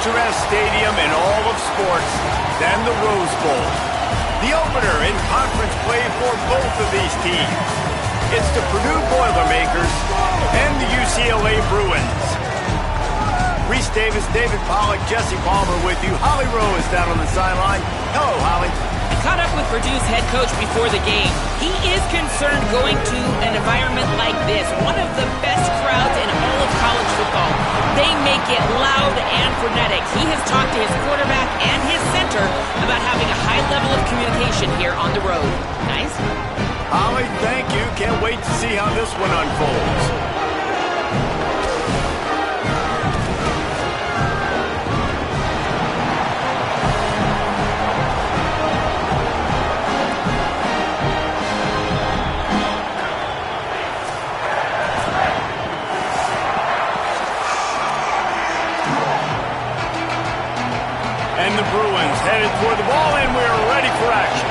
picturesque stadium in all of sports than the Rose Bowl. The opener in conference play for both of these teams. It's the Purdue Boilermakers and the UCLA Bruins. Reese Davis, David Pollack, Jesse Palmer with you. Holly Rowe is down on the sideline. Hello, Holly. I caught up with Purdue's head coach before the game. He is concerned going to an environment like this, one of the best crowds in all of college football. They make it loud and frenetic. He has talked to his quarterback and his center about having a high level of communication here on the road. Nice? Holly, thank you. Can't wait to see how this one unfolds. And the Bruins headed toward the ball, and we're ready for action.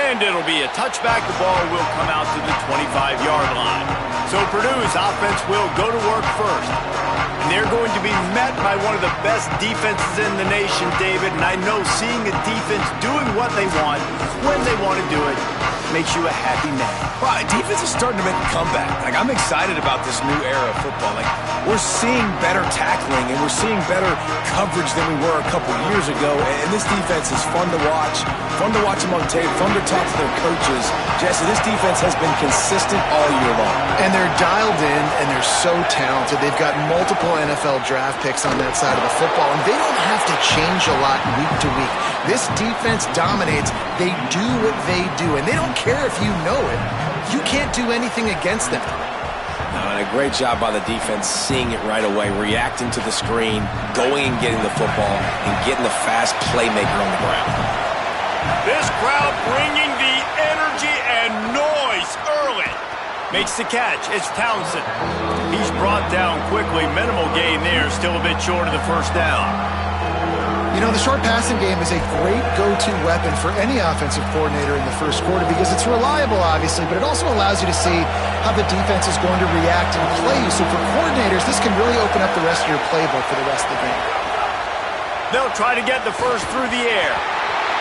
And it'll be a touchback. The ball will come out to the 25-yard line. So Purdue's offense will go to work first. And they're going to be met by one of the best defenses in the nation, David. And I know seeing a defense doing what they want, when they want to do it, makes you a happy man. Well, defense is starting to make a comeback. Like, I'm excited about this new era of football. Like, we're seeing better tackling and we're seeing better coverage than we were a couple years ago. And this defense is fun to watch them on tape, fun to talk to their coaches. Jesse, this defense has been consistent all year long. And they're dialed in and they're so talented. They've got multiple NFL draft picks on that side of the football, and they don't have to change a lot week to week. This defense dominates. They do what they do, and they don't care if you know it. You can't do anything against them. And a great job by the defense seeing it right away, reacting to the screen, going and getting the football, and getting the fast playmaker on the ground. This crowd bringing the energy and noise early. Makes the catch. It's Townsend. He's brought down quickly. Minimal gain there. Still a bit short of the first down. You know, the short passing game is a great go-to weapon for any offensive coordinator in the first quarter because it's reliable, obviously, but it also allows you to see how the defense is going to react and play you. So for coordinators, this can really open up the rest of your playbook for the rest of the game. They'll try to get the first through the air.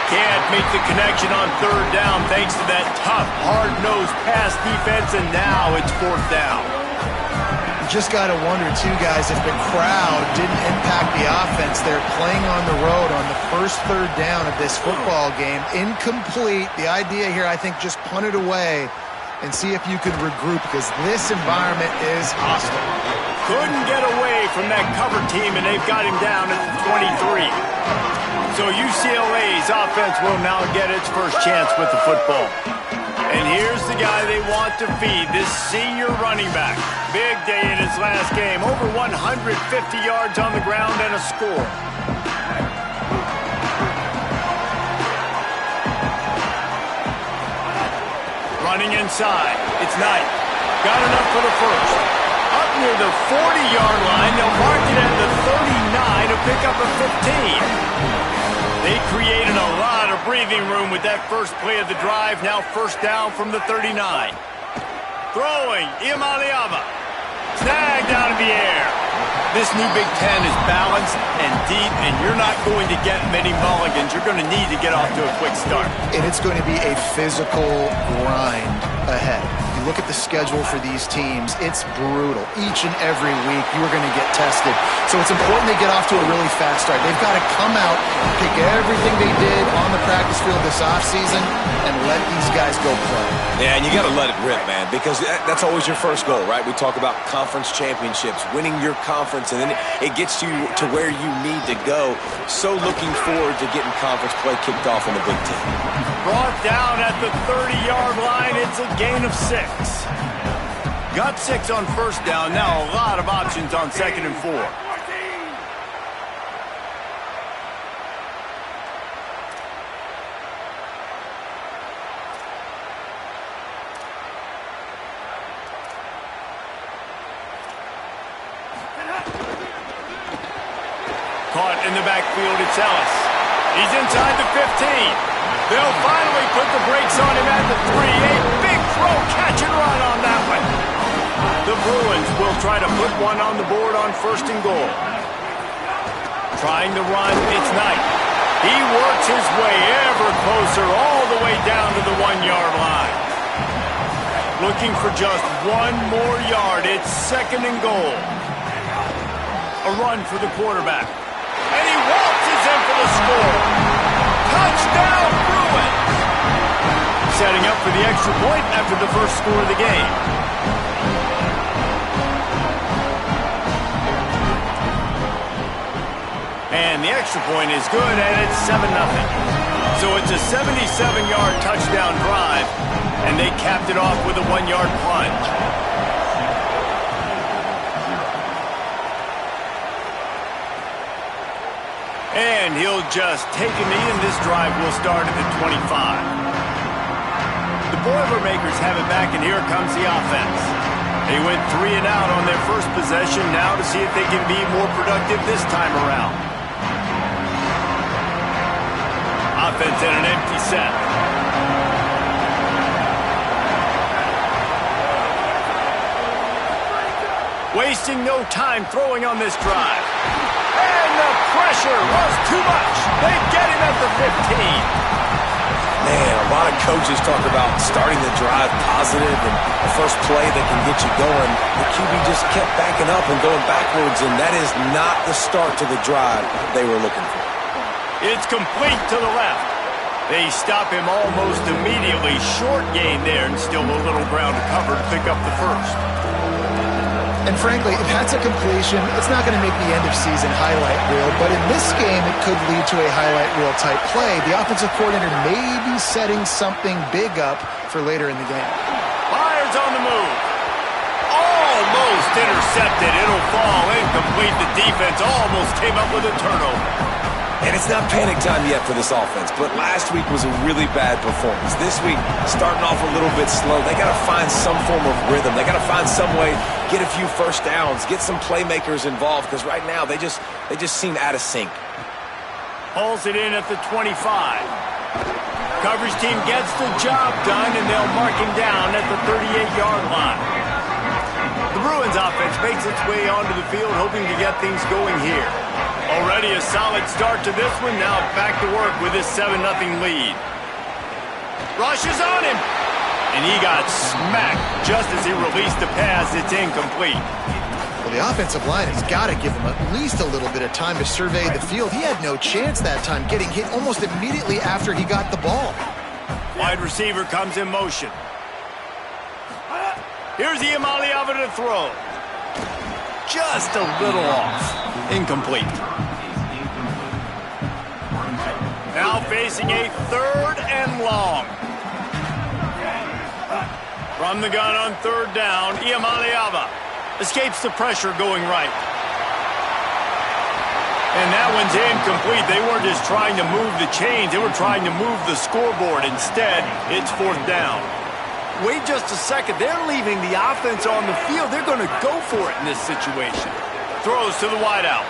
Can't make the connection on third down thanks to that tough, hard-nosed pass defense, and now it's fourth down. You just got to wonder, too, guys, if the crowd didn't impact the offense. They're playing on the road on the first third down of this football game. Incomplete. The idea here, I think, just punt it away and see if you could regroup because this environment is hostile. Couldn't get away from that cover team, and they've got him down at the 23. So UCLA's offense will now get its first chance with the football. And here's the guy they want to feed, this senior running back. Big day in his last game. Over 150 yards on the ground and a score. Running inside. It's Knight. Got enough for the first. Up near the 40-yard line. They'll mark it at the 39 to pick up a 15. They created a lot of breathing room with that first play of the drive. Now first down from the 39. Throwing, Iamaleava. Snagged out of the air. This new Big Ten is balanced and deep, and you're not going to get many mulligans. You're going to need to get off to a quick start. And it's going to be a physical grind ahead. You look at the schedule for these teams, it's brutal. Each and every week, you are going to get tested. So it's important they get off to a really fast start. They've got to come out, pick everything they did on the practice field this offseason, and let these guys go play. Yeah, and you got to let it rip, man, because that's always your first goal, right? We talk about conference championships, winning your conference, and then it gets you to where you need to go. So looking forward to getting conference play kicked off in the Big Ten. Brought down at the 30-yard line. It's a gain of 6. Got 6 on first down. Now a lot of options on 2nd and 4. Caught in the backfield, it's Ellis. He's inside the 15. They'll finally put the brakes on him at the 3. A big throw, catch and run on that one. Bruins will try to put one on the board on 1st and goal. Trying to run, it's Knight. He works his way ever closer all the way down to the 1-yard line. Looking for just one more yard. It's 2nd and goal. A run for the quarterback. And he waltzes in for the score. Touchdown, Bruins! Setting up for the extra point after the first score of the game. And the extra point is good, and it's 7-0. So it's a 77-yard touchdown drive, and they capped it off with a 1-yard plunge. And he'll just take a knee, and this drive will start at the 25. The Boilermakers have it back, and here comes the offense. They went 3 and out on their first possession, now to see if they can be more productive this time around. Offense in an empty set. Wasting no time throwing on this drive. And the pressure was too much. They get him at the 15. Man, a lot of coaches talk about starting the drive positive and the first play that can get you going. The QB just kept backing up and going backwards, and that is not the start to the drive they were looking for. It's complete to the left. They stop him almost immediately. Short gain there, and still a little ground to cover to pick up the first. And frankly, if that's a completion, it's not going to make the end-of-season highlight reel, but in this game, it could lead to a highlight reel-type play. The offensive coordinator may be setting something big up for later in the game. Fires on the move. Almost intercepted. It'll fall incomplete. The defense almost came up with a turnover. And it's not panic time yet for this offense, but last week was a really bad performance. This week, starting off a little bit slow. They got to find some form of rhythm. They got to find some way, get a few first downs, get some playmakers involved, because right now they just seem out of sync. Hauls it in at the 25. Coverage team gets the job done, and they'll mark him down at the 38-yard line. The Bruins offense makes its way onto the field, hoping to get things going here. Already a solid start to this one. Now back to work with his 7-0 lead. Rushes on him. And he got smacked just as he released the pass. It's incomplete. Well, the offensive line has got to give him at least a little bit of time to survey the field. He had no chance that time, getting hit almost immediately after he got the ball. Wide receiver comes in motion. Here's Iamaleava to throw. Just a little off. Incomplete. Now facing a 3rd and long. From the gun on 3rd down, Iamaleava escapes the pressure going right. And that one's incomplete. They weren't just trying to move the chains. They were trying to move the scoreboard. Instead, it's 4th down. Wait just a second. They're leaving the offense on the field. They're going to go for it in this situation. Throws to the wideout.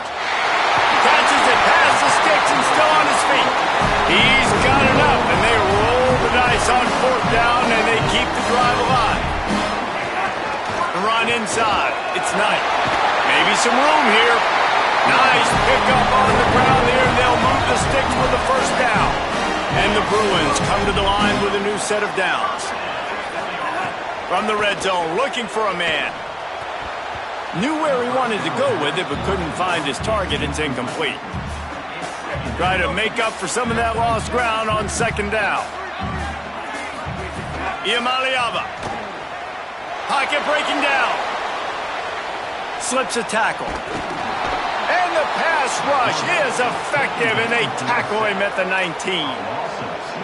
Catches it past the sticks and still on his feet. He's got it up, and they roll the dice on 4th down, and they keep the drive alive. The run inside. It's Knight. Maybe some room here. Nice pickup on the ground there. They'll move the sticks for the 1st down. And the Bruins come to the line with a new set of downs. From the red zone, looking for a man. Knew where he wanted to go with it, but couldn't find his target. It's incomplete. Try to make up for some of that lost ground on 2nd down. Iamaleava. Pocket breaking down. Slips a tackle. And the pass rush is effective, and they tackle him at the 19.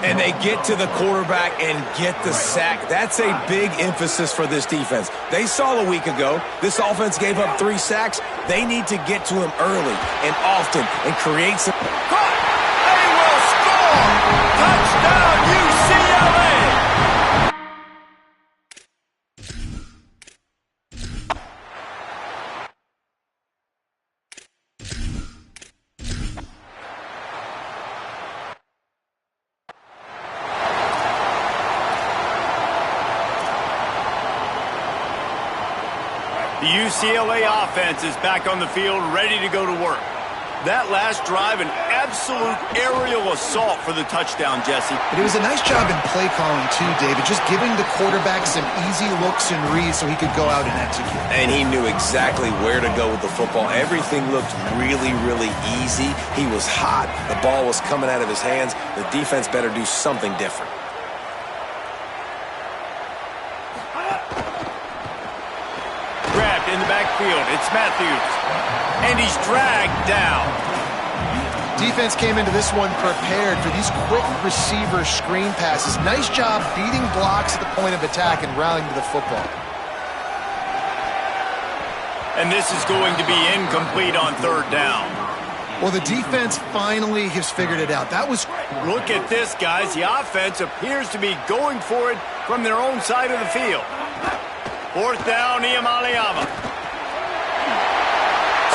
And they get to the quarterback and get the sack. That's a big emphasis for this defense. They saw a week ago, this offense gave up 3 sacks. They need to get to him early and often and create some... Caught! They will score! Touchdown, UCLA! The UCLA offense is back on the field, ready to go to work. That last drive, an absolute aerial assault for the touchdown, Jesse. But it was a nice job in play calling, too, David, just giving the quarterback some easy looks and reads so he could go out and execute. And he knew exactly where to go with the football. Everything looked really, really easy. He was hot. The ball was coming out of his hands. The defense better do something different. Grabbed in the backfield. It's Matthews. And he's dragged down. Defense came into this one prepared for these quick receiver screen passes. Nice job beating blocks at the point of attack and rallying to the football. And this is going to be incomplete on third down. Well, the defense finally has figured it out. That was... Look at this, guys. The offense appears to be going for it from their own side of the field. Fourth down, Iamaleava.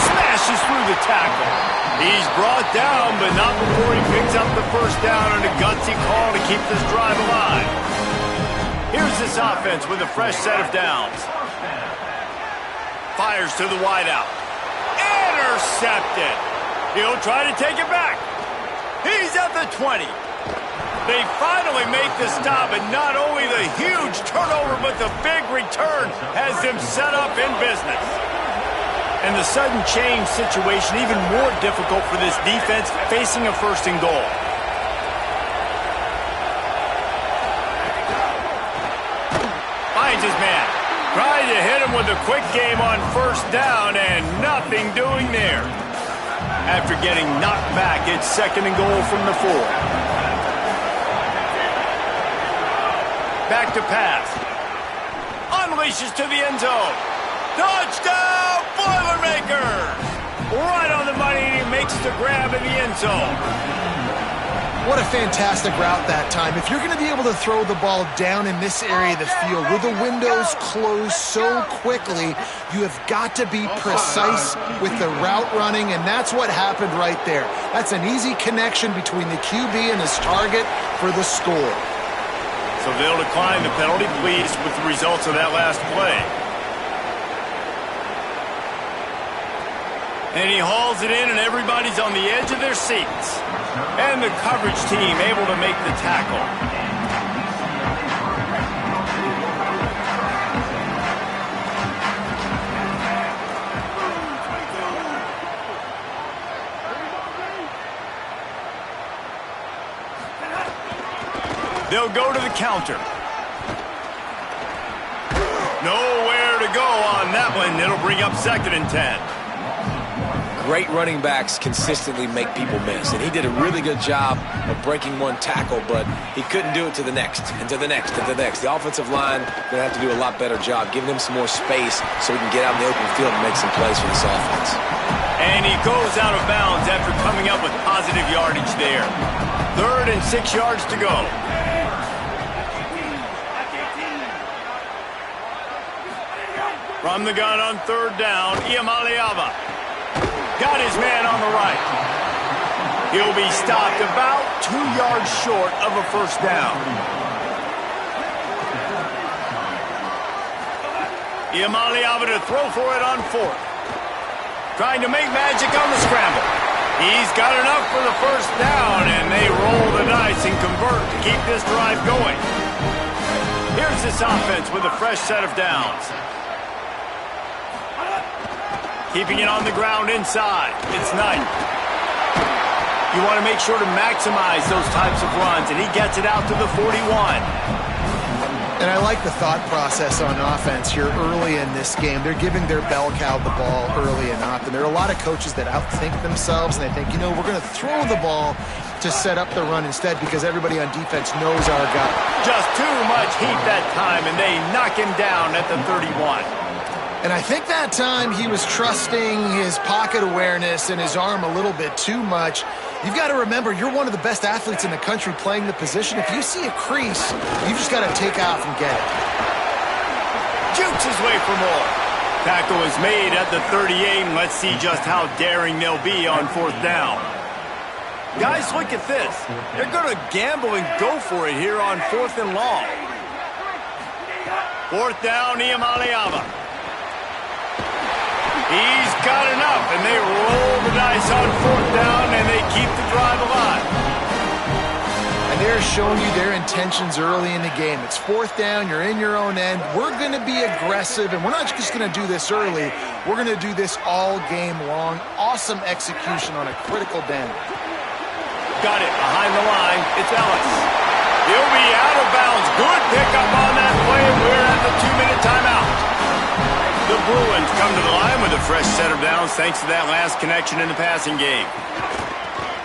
Smashes through the tackle. He's brought down, but not before he picks up the first down and a gutsy call to keep this drive alive. Here's this offense with a fresh set of downs. Fires to the wideout. Intercepted. He'll try to take it back. He's at the 20. They finally make the stop, and not only the huge turnover, but the big return has them set up in business. And the sudden change situation even more difficult for this defense facing a first and goal. Finds his man. Trying to hit him with a quick game on first down and nothing doing there. After getting knocked back, it's second and goal from the 4. Back to pass. Unleashes to the end zone. Touchdown, Boilermakers! Right on the money, and he makes the grab in the end zone. What a fantastic route that time. If you're going to be able to throw the ball down in this area of the field where the windows close so quickly, you have got to be precise with the route running, and that's what happened right there. That's an easy connection between the QB and his target for the score. So they'll decline the penalty, pleased with the results of that last play. And he hauls it in, and everybody's on the edge of their seats. And the coverage team able to make the tackle. They'll go to the counter. Nowhere to go on that one. It'll bring up second and 10. Great running backs consistently make people miss, and he did a really good job of breaking one tackle, but he couldn't do it to the next, and to the next, and to the next. The offensive line going to have to do a lot better job, giving him some more space so he can get out in the open field and make some plays for this offense. And he goes out of bounds after coming up with positive yardage there. 3rd and 6 yards to go. From the gun on third down, Iamaleava. Got his man on the right. He'll be stopped about 2 yards short of a first down. Iamaleava to throw for it on 4th. Trying to make magic on the scramble. He's got enough for the first down, and they roll the dice and convert to keep this drive going. Here's this offense with a fresh set of downs. Keeping it on the ground inside. It's Knight. You want to make sure to maximize those types of runs, and he gets it out to the 41. And I like the thought process on offense here early in this game. They're giving their bell cow the ball early and often. There are a lot of coaches that outthink themselves, and they think, you know, we're going to throw the ball to set up the run instead because everybody on defense knows our guy. Just too much heat that time, and they knock him down at the 31. And I think that time he was trusting his pocket awareness and his arm a little bit too much. You've got to remember, you're one of the best athletes in the country playing the position. If you see a crease, you've just got to take off and get it. Jukes his way for more. Tackle is made at the 38, and let's see just how daring they'll be on 4th down. Guys, look at this. They're going to gamble and go for it here on 4th and long. 4th down, Iamaleava. and they roll the dice on 4th down, and they keep the drive alive. And they're showing you their intentions early in the game. It's 4th down, you're in your own end. We're going to be aggressive, and we're not just going to do this early. We're going to do this all game long. Awesome execution on a critical down. Got it behind the line. It's Ellis. He'll be out of bounds. Good pickup on that play, and we're at the 2-minute timeout. The Bruins come to the line with a fresh set of downs thanks to that last connection in the passing game.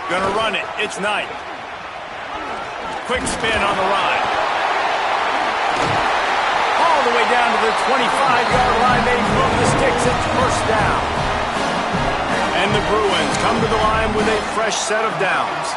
Gonna run it. It's Knight. Quick spin on the ride. All the way down to the 25-yard line. They move the sticks. It's 1st down. And the Bruins come to the line with a fresh set of downs.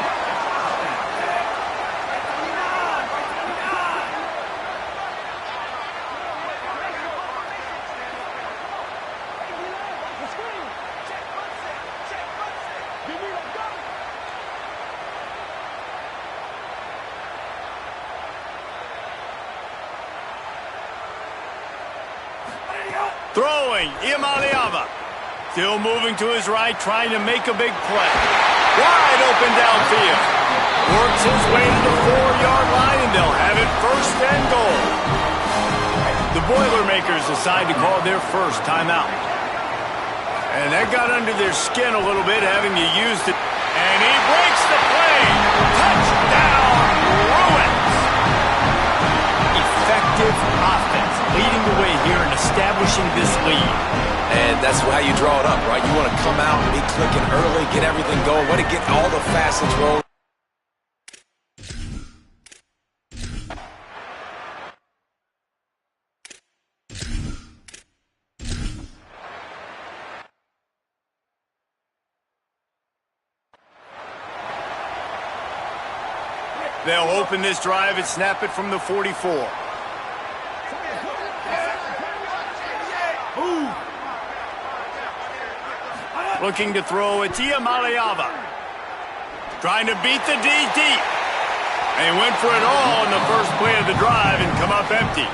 Throwing, Iamaleava. Still moving to his right, trying to make a big play. Wide open downfield. Works his way to the 4-yard line, and they'll have it 1st and goal. The Boilermakers decide to call their first timeout. And that got under their skin a little bit, having to use it. And he breaks the play. Touchdown, Bruins. Effective offense, leading the way here and establishing this lead. And that's how you draw it up, right? You want to come out and be clicking early, get everything going, want to get all the facets rolling. They'll open this drive and snap it from the 44. Looking to throw it to Iamaleava. Trying to beat the D deep. They went for it all in the first play of the drive and come up empty.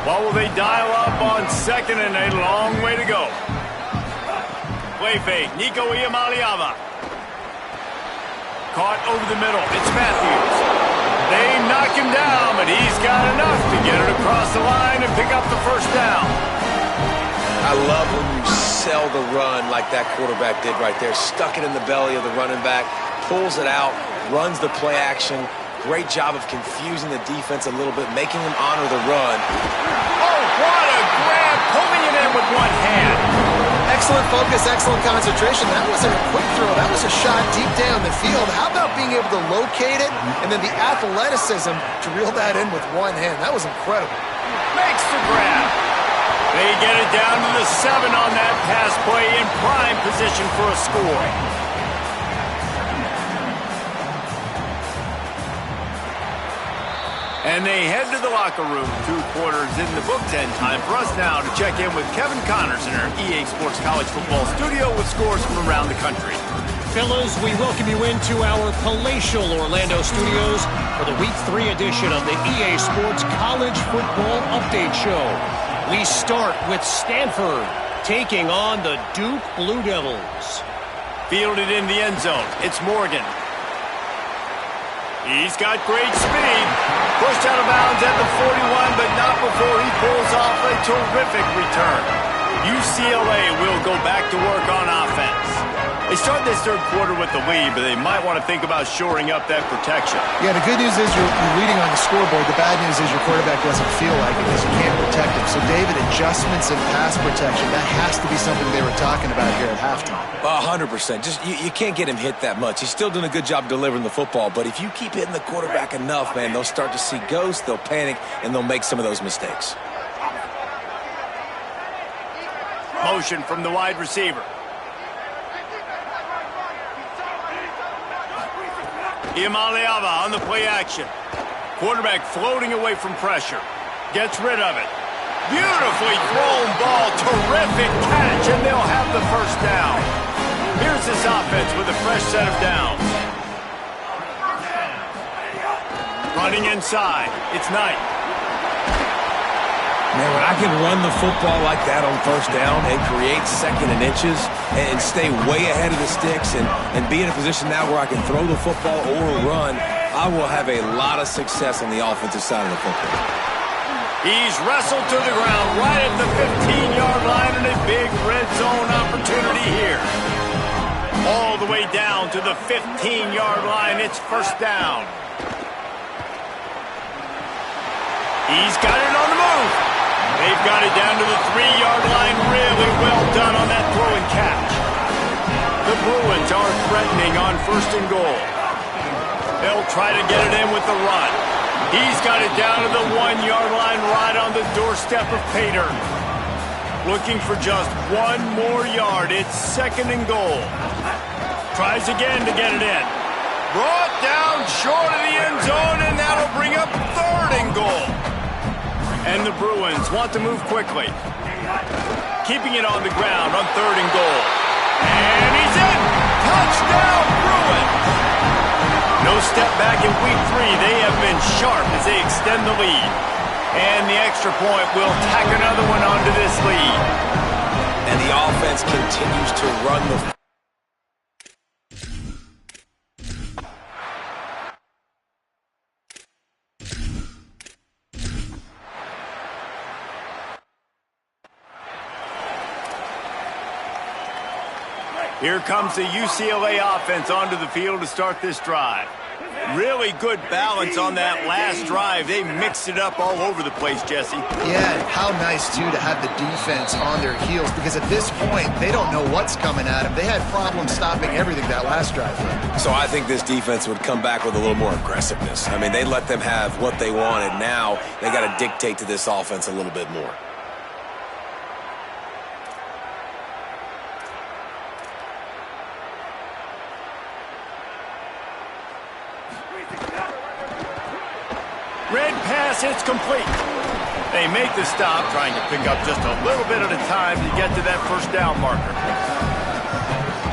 What will they dial up on 2nd and a long way to go? Play fake, Nico Iamaleava. Caught over the middle, it's Matthews. They knock him down, but he's got enough to get it across the line and pick up the 1st down. I love when you sell the run like that quarterback did right there. Stuck it in the belly of the running back, pulls it out, runs the play action. Great job of confusing the defense a little bit, making them honor the run. Oh, what a grab, pulling it in with one hand. Excellent focus, excellent concentration. That wasn't a quick throw. That was a shot deep down the field. How about being able to locate it and then the athleticism to reel that in with one hand? That was incredible. Makes the grab. They get it down to the 7 on that pass play in prime position for a score. And they head to the locker room. 2 quarters in the book, 10 time for us now to check in with Kevin Connors in our EA Sports College Football studio with scores from around the country. Fellas, we welcome you into our palatial Orlando studios for the Week 3 edition of the EA Sports College Football Update Show. We start with Stanford taking on the Duke Blue Devils. Fielded in the end zone, it's Morgan. He's got great speed. Pushed out of bounds at the 41, but not before he pulls off a terrific return. UCLA will go back to work on offense. They start this 3rd quarter with the lead, but they might want to think about shoring up that protection. Yeah, the good news is you're leading on the scoreboard. The bad news is your quarterback doesn't feel like it because you can't protect him. So, David, adjustments in pass protection, that has to be something they were talking about here at halftime. 100%. Just you can't get him hit that much. He's still doing a good job delivering the football, but if you keep hitting the quarterback enough, man, they'll start to see ghosts, they'll panic, and they'll make some of those mistakes. Motion from the wide receiver. Iamaleava on the play action. Quarterback floating away from pressure. Gets rid of it. Beautifully thrown ball. Terrific catch, and they'll have the 1st down. Here's this offense with a fresh set of downs. Running inside. It's Knight. Man, when I can run the football like that on first down and create second and inches and stay way ahead of the sticks and be in a position now where I can throw the football or run, I will have a lot of success on the offensive side of the football. He's wrestled to the ground right at the 15-yard line and a big red zone opportunity here. All the way down to the 15-yard line. It's first down. He's got it on the move. They've got it down to the 3-yard line. Really well done on that throw and catch. The Bruins are threatening on first and goal. They'll try to get it in with the run. He's got it down to the 1-yard line right on the doorstep of Pater. Looking for just one more yard. It's second and goal. Tries again to get it in. Brought down short of the end zone, and that'll bring up third and goal. And the Bruins want to move quickly. Keeping it on the ground on third and goal. And he's in! Touchdown, Bruins! No step back in week 3. They have been sharp as they extend the lead. And the extra point will tack another one onto this lead. And the offense continues to run the... Here comes the UCLA offense onto the field to start this drive. Really good balance on that last drive. They mixed it up all over the place, Jesse. Yeah, how nice, too, to have the defense on their heels, because at this point, they don't know what's coming at them. They had problems stopping everything that last drive. So I think this defense would come back with a little more aggressiveness. I mean, they let them have what they wanted. Now they got to dictate to this offense a little bit more. Red pass, it's complete. They make the stop, trying to pick up just a little bit at a time to get to that first down marker.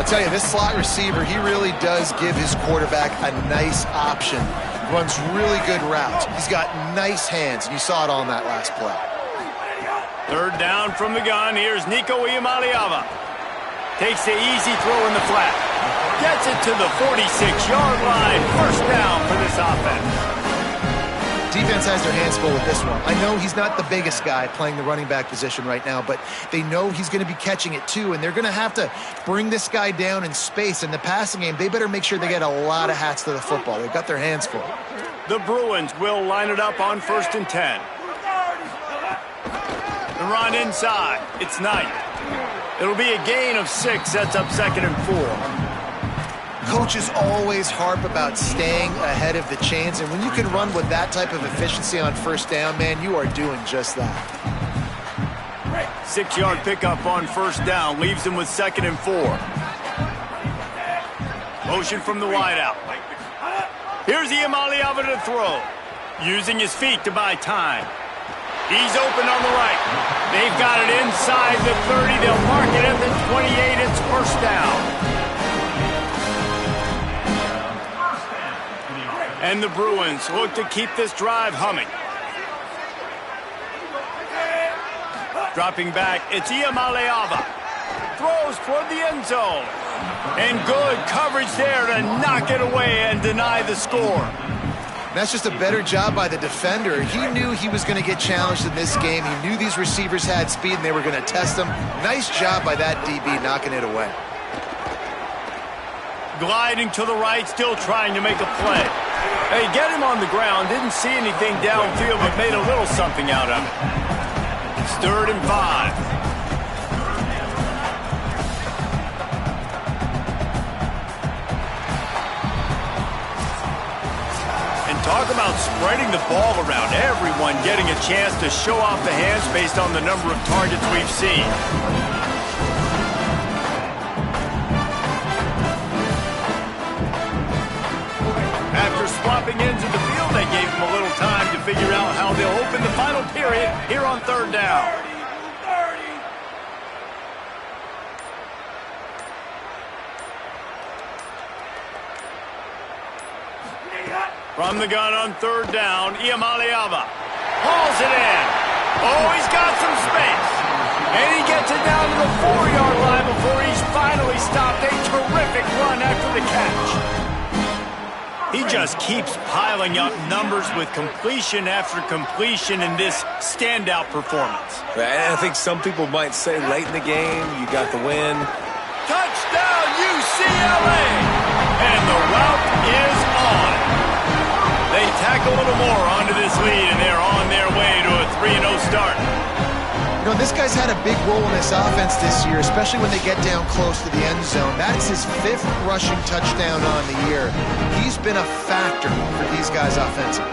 I'll tell you, this slot receiver, he really does give his quarterback a nice option. Runs really good routes. He's got nice hands, and you saw it on that last play. Third down from the gun. Here's Nico Iamaleava. Takes the easy throw in the flat. Gets it to the 46-yard line. First down for this offense. Defense has their hands full with this one. I know he's not the biggest guy playing the running back position right now, but they know he's going to be catching it too, and they're going to have to bring this guy down in space. In the passing game, they better make sure they get a lot of hats to the football. They've got their hands full. The Bruins will line it up on 1st and 10. The run inside. It's Knight. It'll be a gain of 6. Sets up 2nd and 4. Coaches always harp about staying ahead of the chains, and when you can run with that type of efficiency on first down, man, you are doing just that. 6-yard pickup on first down leaves him with 2nd and 4. Motion from the wideout. Here's Iamaleava to throw, using his feet to buy time. He's open on the right. They've got it inside the 30. They'll mark it at the 28. It's first down. And the Bruins look to keep this drive humming. Dropping back, it's Iamaleava. Throws toward the end zone. And good coverage there to knock it away and deny the score. That's just a better job by the defender. He knew he was going to get challenged in this game. He knew these receivers had speed and they were going to test him. Nice job by that DB knocking it away. Gliding to the right, still trying to make a play. Hey, get him on the ground. Didn't see anything downfield, but made a little something out of it. It's 3rd and 5. And talk about spreading the ball around. Everyone getting a chance to show off the hands based on the number of targets we've seen. After swapping ends of the field, they gave him a little time to figure out how they'll open the final period here on 3rd down. From the gun on 3rd down, Iamaleava hauls it in. Oh, he's got some space. And he gets it down to the 4-yard line before he's finally stopped. A terrific run after the catch. He just keeps piling up numbers with completion after completion in this standout performance. And I think some people might say late in the game, you got the win. Touchdown, UCLA! And the route is on. They tack a little more onto this lead, and they're on their way to a 3-0 start. You know, this guy's had a big role in this offense this year, especially when they get down close to the end zone. That's his 5th rushing touchdown on the year. He's been a factor for these guys offensively.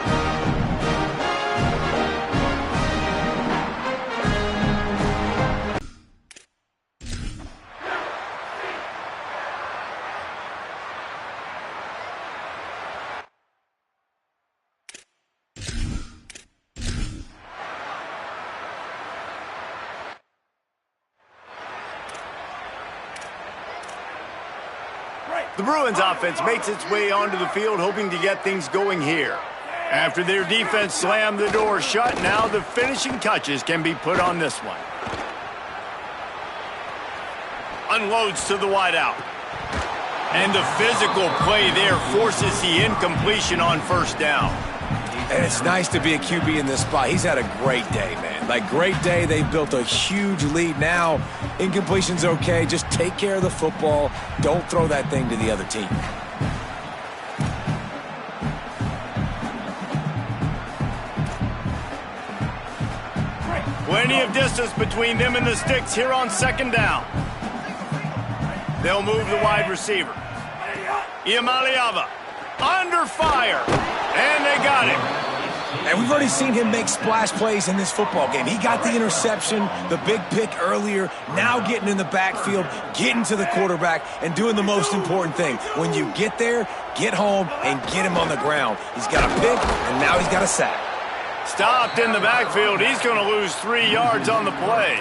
The Bruins offense makes its way onto the field, hoping to get things going here. After their defense slammed the door shut, now the finishing touches can be put on this one. Unloads to the wideout. And the physical play there forces the incompletion on first down. And it's nice to be a QB in this spot. He's had a great day, man. Like, great day. They built a huge lead. Now, incompletion's okay. Just take care of the football. Don't throw that thing to the other team. Plenty of distance between them and the sticks here on second down. They'll move the wide receiver. Iamaleava under fire. And they got him. And we've already seen him make splash plays in this football game. He got the interception, the big pick earlier, now getting in the backfield, getting to the quarterback, and doing the most important thing. When you get there, get home, and get him on the ground. He's got a pick, and now he's got a sack. Stopped in the backfield. He's going to lose 3 yards on the play.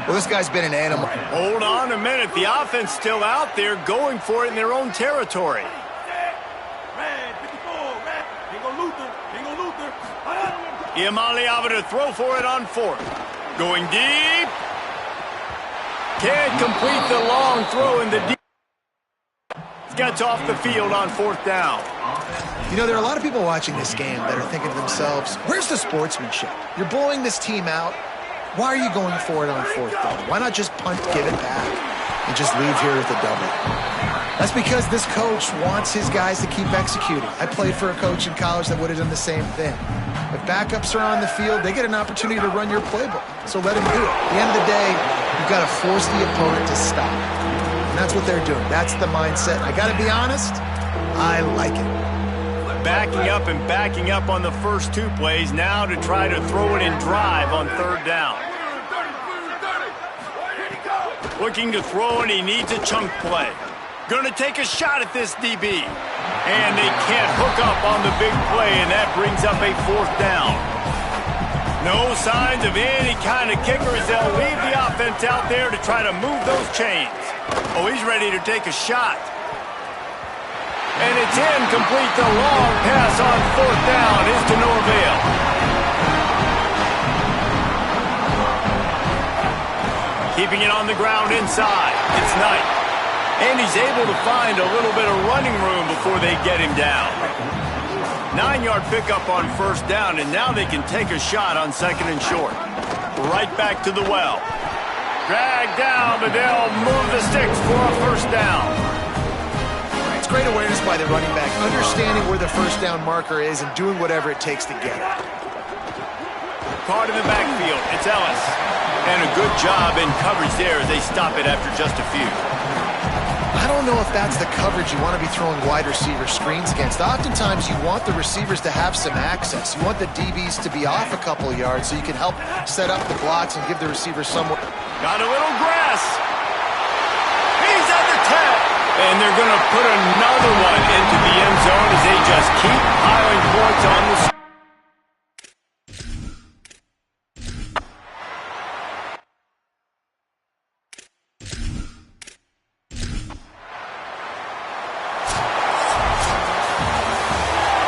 Well, this guy's been an animal. Hold on a minute. The offense still out there going for it in their own territory. Iamaleava to throw for it on 4th. Going deep. Can't complete the long throw in the deep. Gets off the field on 4th down. You know, there are a lot of people watching this game that are thinking to themselves, where's the sportsmanship? You're blowing this team out. Why are you going for it on 4th down? Why not just punt, give it back, and just leave here with a double? That's because this coach wants his guys to keep executing. I played for a coach in college that would have done the same thing. If backups are on the field, they get an opportunity to run your playbook. So let them do it. At the end of the day, you've got to force the opponent to stop. And that's what they're doing. That's the mindset. I got to be honest, I like it. Backing up on the first 2 plays, now to try to throw it in drive on 3rd down. Looking to throw, and he needs a chunk play. Going to take a shot at this DB. And they can't hook up on the big play, and that brings up a 4th down. No signs of any kind of kickers. They'll leave the offense out there to try to move those chains. Oh, he's ready to take a shot. And it's incomplete. The long pass on 4th down is to no avail. Keeping it on the ground inside. It's Knight. And he's able to find a little bit of running room before they get him down. 9-yard pickup on 1st down, and now they can take a shot on 2nd and short. Right back to the well. Dragged down, but they'll move the sticks for a 1st down. It's great awareness by the running back, understanding where the 1st down marker is and doing whatever it takes to get it. Caught in the backfield. It's Ellis. And a good job in coverage there as they stop it after just a few. I don't know if that's the coverage you want to be throwing wide receiver screens against. Oftentimes, you want the receivers to have some access. You want the DBs to be off a couple of yards so you can help set up the blocks and give the receivers somewhere. Got a little grass. He's at the 10. And they're going to put another one into the end zone as they just keep piling points on the score.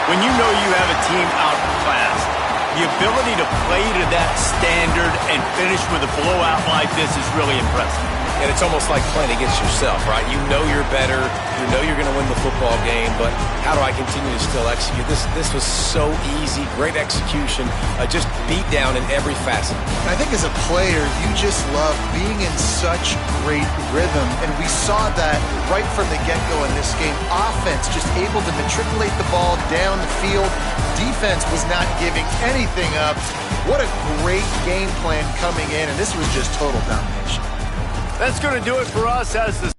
When you know you have a team outclassed, The ability to play to that standard and finish with a blowout like this is really impressive. And it's almost like playing against yourself, right? You know you're better. You know you're going to win the football game, but how do I continue to still execute? This was so easy. Great execution. Just beat down in every facet. And I think as a player, you just love being in such great rhythm. And we saw that right from the get-go in this game. Offense just able to matriculate the ball down the field. Defense was not giving anything up. What a great game plan coming in, and this was just total domination. That's going to do it for us as the